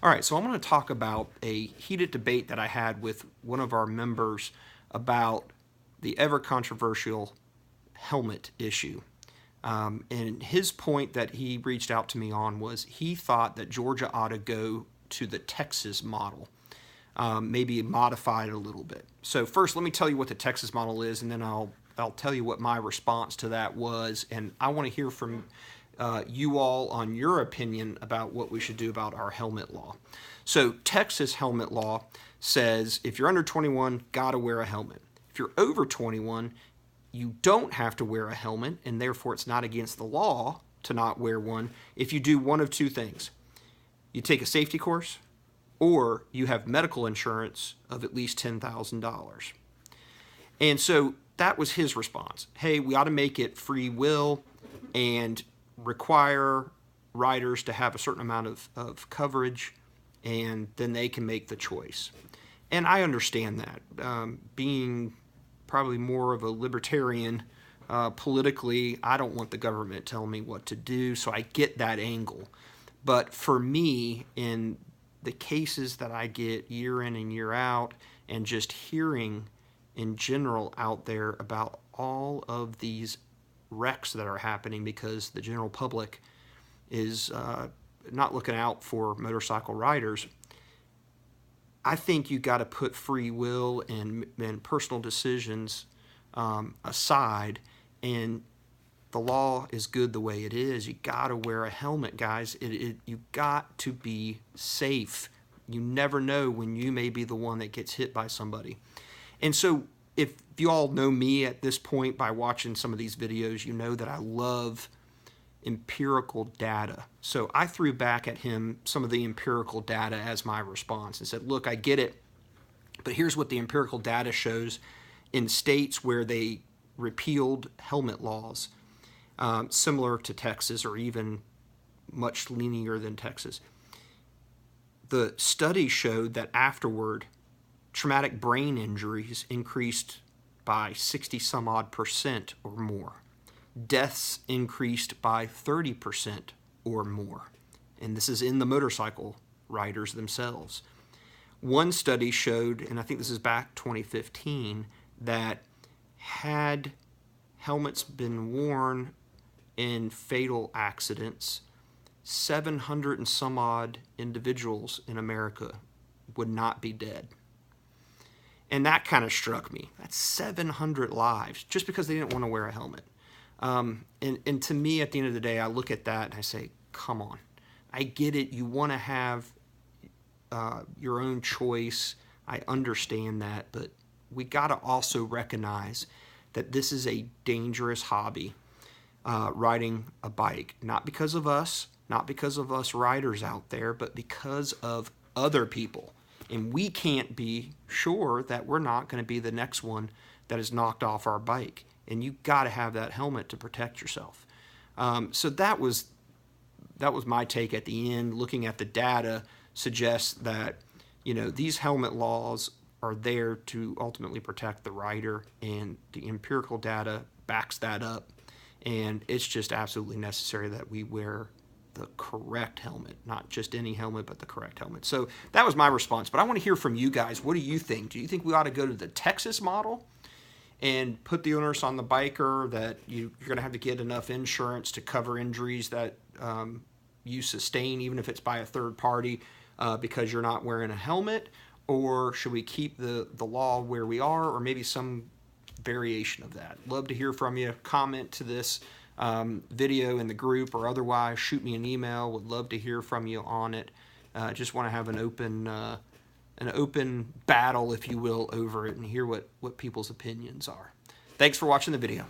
All right, so I'm going to talk about a heated debate that I had with one of our members about the ever controversial helmet issue. And his point that he reached out to me on was he thought that Georgia ought to go to the Texas model, maybe modify it a little bit. So first, let me tell you what the Texas model is, and then I'll tell you what my response to that was. And I want to hear from you all on your opinion about what we should do about our helmet law. So Texas helmet law says if you're under 21, gotta wear a helmet. If you're over 21, you don't have to wear a helmet, and therefore it's not against the law to not wear one if you do one of two things. You take a safety course, or you have medical insurance of at least $10,000. And so that was his response. Hey, we ought to make it free will and require riders to have a certain amount of coverage, and then they can make the choice. And I understand that. Being probably more of a libertarian politically, I don't want the government telling me what to do, so I get that angle. But for me, in the cases that I get year in and year out, and just hearing in general out there about all of these wrecks that are happening because the general public is not looking out for motorcycle riders, I think you got to put free will and personal decisions aside, and the law is good the way it is. You got to wear a helmet, guys. You got to be safe. You never know when you may be the one that gets hit by somebody. And so if you all know me at this point by watching some of these videos, you know that I love empirical data. So I threw back at him some of the empirical data as my response and said, look, I get it, but here's what the empirical data shows in states where they repealed helmet laws, similar to Texas or even much lenient than Texas. The study showed that afterward, traumatic brain injuries increased by 60 some odd % or more. Deaths increased by 30% or more. And this is in the motorcycle riders themselves. One study showed, and I think this is back 2015, that had helmets been worn in fatal accidents, 700 and some odd individuals in America would not be dead. And that kind of struck me. That's 700 lives just because they didn't want to wear a helmet. And to me, at the end of the day, I look at that and I say, come on. I get it. You want to have your own choice. I understand that. But we got to also recognize that this is a dangerous hobby, riding a bike. Not because of us, not because of us riders out there, but because of other people. And we can't be sure that we're not going to be the next one that is knocked off our bike. And you got to have that helmet to protect yourself. So that was my take at the end. Looking at the data suggests that, you know, these helmet laws are there to ultimately protect the rider, and the empirical data backs that up. And it's just absolutely necessary that we wear the correct helmet, not just any helmet, but the correct helmet. So that was my response. But I want to hear from you guys. What do you think? Do you think we ought to go to the Texas model and put the onus on the biker that you're going to have to get enough insurance to cover injuries that you sustain, even if it's by a third party, because you're not wearing a helmet? Or should we keep the law where we are, or maybe some variation of that? Love to hear from you. Comment to this video in the group, or otherwise shoot me an email. Would love to hear from you on it. Just want to have an open battle, if you will, over it, and hear what people's opinions are. Thanks for watching the video.